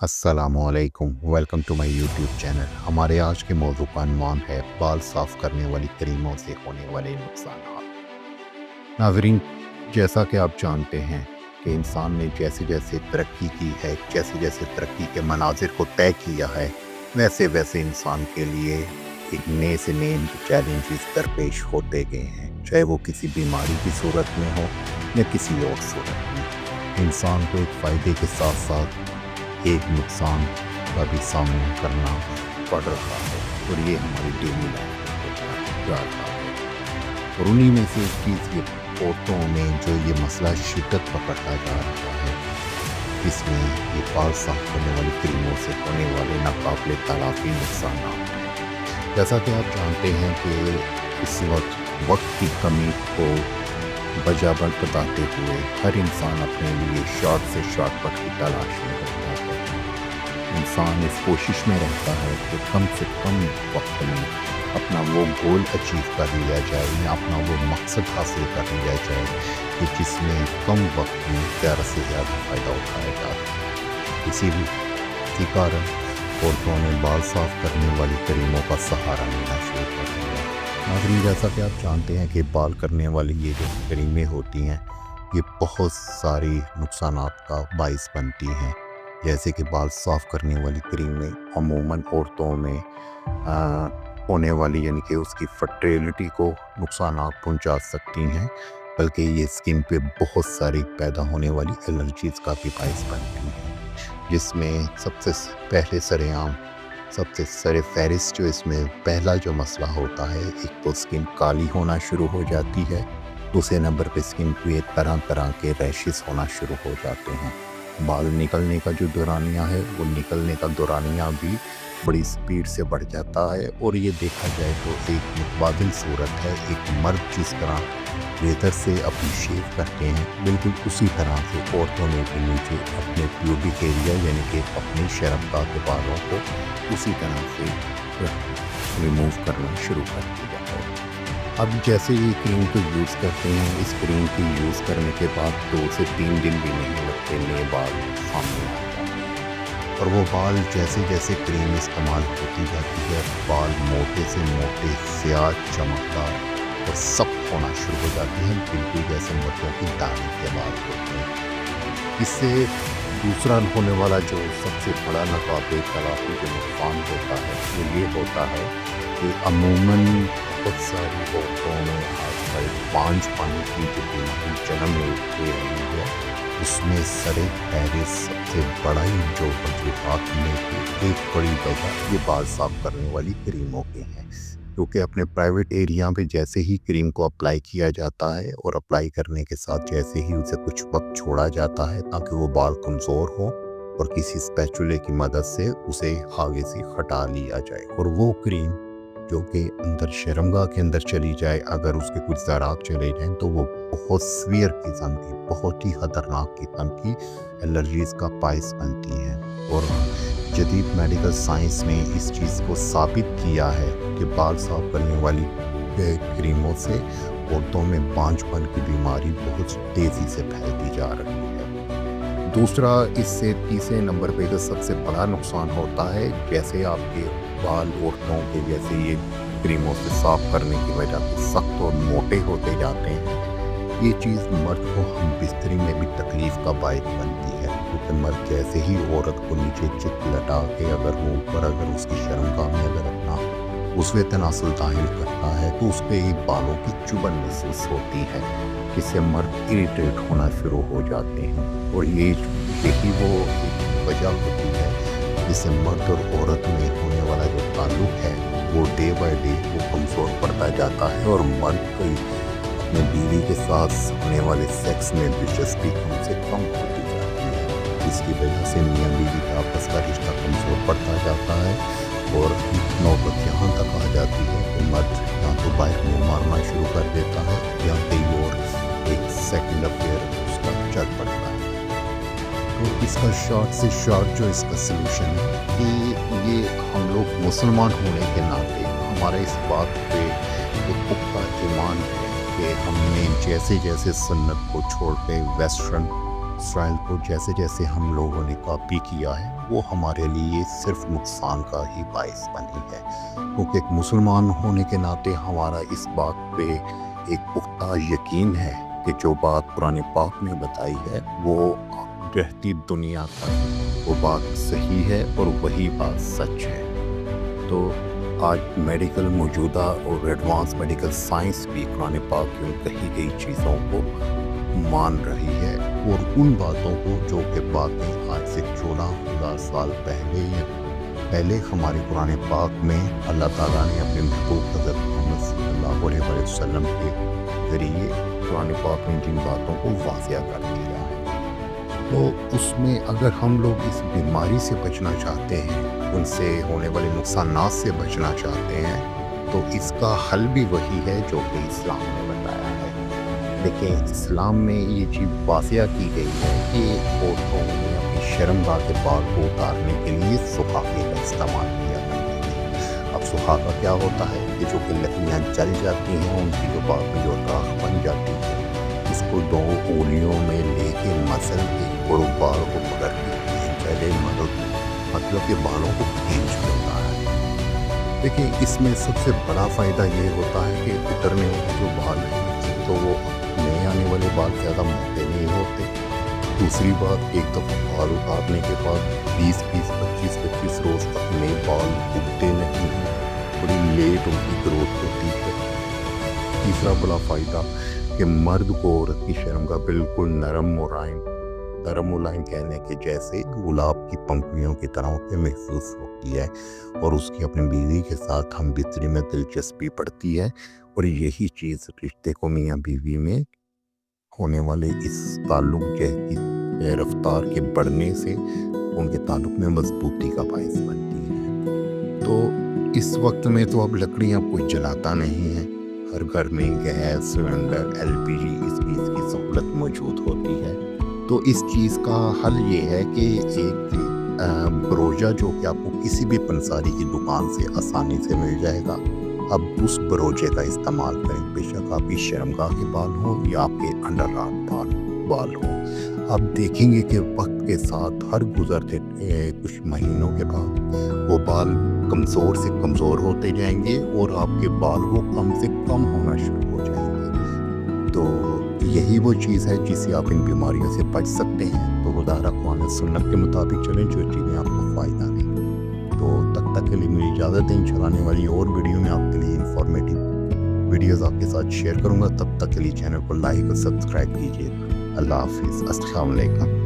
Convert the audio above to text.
अस्सलामुअलैकुम, welcome to my YouTube channel. हमारे आज के मौजू का अन्वान है बाल साफ़ करने वाली क्रीमों से होने वाले नुकसान। नाज़रीन, जैसा कि आप जानते हैं कि इंसान ने जैसे जैसे तरक्की की है, जैसे जैसे तरक्की के मनाजिर को तय किया है, वैसे वैसे इंसान के लिए एक नए से नए चैलेंजेस दरपेश होते गए हैं, चाहे वो किसी बीमारी की सूरत में हो या किसी और सूरत में। इंसान को एक फ़ायदे के साथ साथ एक नुकसान का भी सामना करना पड़ रहा है, और ये हमारी डेली लाइफ में होता जा रहा है। और उन्हीं में से एक चीज़ ये औरतों में जो ये मसला शिद्दत पकड़ता जा रहा है, इसमें ये बाल साफ करने वाली क्रीमों से होने वाले नाकाबिले तलाफी नुकसान। जैसा कि आप जानते हैं कि इस वक्त की कमी को बजाबन बताते हुए हर इंसान अपने लिए शॉर्ट से शॉर्टकट की तलाश में होता है। इंसान इस कोशिश में रहता है कि कम से कम वक्त में अपना वो गोल अचीव कर लिया जाए या अपना वो मकसद हासिल कर लिया जाए कि जिसमें कम वक्त में ज़्यादा से ज़्यादा फ़ायदा उठाया जाए। इसी कारण औरतों ने बाल साफ़ करने वाली क्रीमों का सहारा लेना शुरू कर दिया। नाज़रीन, जैसा कि आप जानते हैं कि बाल करने वाली ये जो क्रीमें होती हैं, ये बहुत सारी नुकसानात का बाइस बनती हैं। जैसे कि बाल साफ़ करने वाली क्रीमें अमूमन औरतों में होने वाली यानी कि उसकी फर्टिलिटी को नुकसानात पहुंचा सकती हैं, बल्कि ये स्किन पे बहुत सारी पैदा होने वाली एलर्जीज़ का भी बाइस बनती हैं, जिसमें सबसे पहले सरेआम सबसे सरे फहरिस्त जो इसमें पहला जो मसला होता है, एक तो स्किन काली होना शुरू हो जाती है, दूसरे नंबर पे स्किन पे तरह तरह के रैशेस होना शुरू हो जाते हैं। बाल निकलने का जो दौरानिया है, वो निकलने का दौरानिया भी बड़ी स्पीड से बढ़ जाता है, और ये देखा जाए तो एक मुतबादिल सूरत है। एक मर्द जिस तरह लेदर से अपनी शेव करते हैं, बिल्कुल उसी तरह से औरतों ने भी नीचे अपने प्यूबिक एरिया यानी कि अपने शर्मगाह के बालों को उसी तरह से रिमूव करना शुरू कर दिया है। अब जैसे ये क्रीम को यूज़ करते हैं, इस क्रीम की यूज़ करने के बाद 2 से 3 दिन भी नहीं लगते नए बाल सामने आ जाते हैं। और वो बाल जैसे जैसे क्रीम इस्तेमाल होती जाती है, बाल मोटे से मोटे, स्याह, चमकदार और सख्त होना शुरू हो जाते हैं, बिल्कुल जैसे मर्दों की दाढ़ी के बाल होते हैं। इससे दूसरा होने वाला जो सबसे बड़ा नाकाबिले तलाफी जो नुकसान होता है, वो ये होता है कि अमूमन बहुत सारी औरतों में आजकल बांझपन की जो बीमारी जन्म ले रही है, उसमें सरे फहरिस्त सबसे बड़ा ही जो वजूहात में की एक बड़ी वजह ये बाल साफ करने वाली क्रीमों के हैं, क्योंकि अपने प्राइवेट एरिया पे जैसे ही क्रीम को अप्लाई किया जाता है और अप्लाई करने के साथ जैसे ही उसे कुछ वक्त छोड़ा जाता है ताकि वो बाल कमज़ोर हो, और किसी स्पैचुले की मदद से उसे आगे से हटा लिया जाए, और वो क्रीम जो कि अंदर शर्मगाह के अंदर चली जाए, अगर उसके कुछ ज़रात चले जाएं तो वो बहुत सीवियर किस्म की, बहुत ही खतरनाक किस्म की एलर्जीज़ का बाइस बनती हैं। और जदीद मेडिकल साइंस ने इस चीज़ को साबित किया है कि बाल साफ करने वाली क्रीमों से औरतों में बांझपन की बीमारी बहुत तेज़ी से फैलती जा रही है। दूसरा, इससे तीसरे नंबर पे जो सबसे बड़ा नुकसान होता है, जैसे आपके बाल औरतों के जैसे ये क्रीमों से साफ करने की वजह से सख्त और मोटे होते जाते हैं, ये चीज़ मर्द को हम बिस्तरी में भी तकलीफ़ का बायस बनती है, क्योंकि मर्द जैसे ही औरत को नीचे चित लटा के अगर वो ऊपर अगर उसकी शर्मगाह में अगर अपना उसमें तनासुल जाहिर करता है, तो उस पर एक बालों की चुभन महसूस होती है, जिससे मर्द इरिटेट होना शुरू हो जाते हैं, और यही वो एक वजह होती है जिससे मर्द और औरत में होने वाला जो ताल्लुक है वो डे बाय डे वो कमज़ोर पड़ता जाता है, और मर्द की अपने बीवी के साथ होने वाले सेक्स में दिलचस्पी कम से कम होती जाती है। इसकी वजह से मियाँ बीवी का आपस का रिश्ता कमज़ोर पड़ता जाता है, और नौबत यहाँ तक आ जाती है कि मर्द या तो बाइक में मारना शुरू कर देता है या कहीं और एक सेकंड अफेयर उसका चल पड़ता है। तो इसका शॉर्ट से शॉर्ट जो इसका सलूशन है कि ये हम लोग मुसलमान होने के नाते हमारे इस बात पे एक पुख्ता ईमान है कि हमने जैसे जैसे सुन्नत को छोड़ के वेस्टर्न اسرائیل کو جیسے جیسے ہم لوگوں نے کاپی کیا ہے وہ ہمارے لیے صرف نقصان کا ہی باعث بنی ہے، کیونکہ ایک مسلمان ہونے کے ناطے ہمارا اس بات پہ ایک پختہ یقین ہے کہ جو بات قرآن پاک میں بتائی ہے وہ رہتی دنیا تک وہ بات صحیح ہے اور وہی بات سچ ہے۔ تو آج میڈیکل موجودہ اور ایڈوانس میڈیکل سائنس بھی قرآن پاک میں کہی گئی چیزوں کو مان رہی ہے، اور ان باتوں کو جو کہ باتیں آج سے 14,000 سال پہلے ہمارے قرآن پاک میں اللہ تعالیٰ نے اپنے محبوب حضرت محمد صلی اللہ علیہ وسلم کے ذریعے قرآن پاک میں جن باتوں کو واضح کر دیا ہے، تو اس میں اگر ہم لوگ اس بیماری سے بچنا چاہتے ہیں، ان سے ہونے والے نقصانات سے بچنا چاہتے ہیں، تو اس کا حل بھی وہی ہے جو کہ اسلام نے بتایا ہے۔ لیکن اسلام میں یہ چیز واضح کی گئی ہے کہ عورتوں نے اپنی شرمگاہ کے بال کو اتارنے کے لیے سحاقے کا استعمال کیا کرتے ہیں۔ اب سحاقہ کیا ہوتا ہے کہ جو کہ لکڑیاں جل جاتی ہیں، ان کی جو بعد میں جو راکھ بن جاتی ہے، اس کو 2 انگلیوں میں لے کے مسل کے اور بال کو پکڑ کے پہلے مطلب کہ بالوں کو کھینچ لیتا ہے۔ دیکھیں اس میں سب سے بڑا فائدہ یہ ہوتا ہے کہ اترنے والے جو بال ہیں تو وہ نئے آنے والے بال زیادہ موٹے نہیں ہوتے۔ دوسری بات، ایک دفعہ بال اتارنے کے بعد 20-25 روز تک نئے بال اگتے نہیں ہیں، بڑی لیٹ ان کی گروتھ ہوتی ہے۔ تیسرا بڑا فائدہ کہ مرد کو عورت کی شرمگاہ بالکل نرم ملائم کہنے کے جیسے گلاب کی پنکھڑیوں کی طرح پہ محسوس ہوتی ہے، اور اس کی اپنی بیوی کے ساتھ ہم بستری میں دلچسپی بڑھتی ہے، اور یہی چیز رشتے کو میاں بیوی میں ہونے والے اس تعلق کی رفتار کے بڑھنے سے ان کے تعلق میں مضبوطی کا باعث بنتی ہے۔ تو اس وقت میں تو اب لکڑیاں کوئی جلاتا نہیں ہے، ہر گھر میں گیس سلنڈر LPG اس چیز کی سہولت موجود ہوتی ہے۔ تو اس چیز کا حل یہ ہے کہ ایک بروجا جو کہ آپ کو کسی بھی پنساری کی دکان سے آسانی سے مل جائے گا، اب اس بروجے کا استعمال کریں، بے شک آپ کی شرمگاہ کے بال ہوں یا آپ کے انڈر آرم بال ہوں۔ آپ دیکھیں گے کہ وقت کے ساتھ ہر گزرتے کچھ مہینوں کے بعد وہ بال کمزور سے کمزور ہوتے جائیں گے، اور آپ کے بال وہ کم سے کم ہونا شروع ہو جائیں گے۔ تو یہی وہ چیز ہے جس سے آپ ان بیماریوں سے بچ سکتے ہیں۔ تو خدا رقوان سنت کے مطابق چلیں، جو چیزیں آپ کو فائدہ دیں۔ تو تک کے لیے میری اجازت دیں، چلانے والی اور ویڈیو میں آپ کے لیے انفارمیٹیو ویڈیوز آپ کے ساتھ شیئر کروں گا۔ تب تک کے لیے چینل کو لائک اور سبسکرائب کیجیے۔ اللہ حافظ، السلام علیکم۔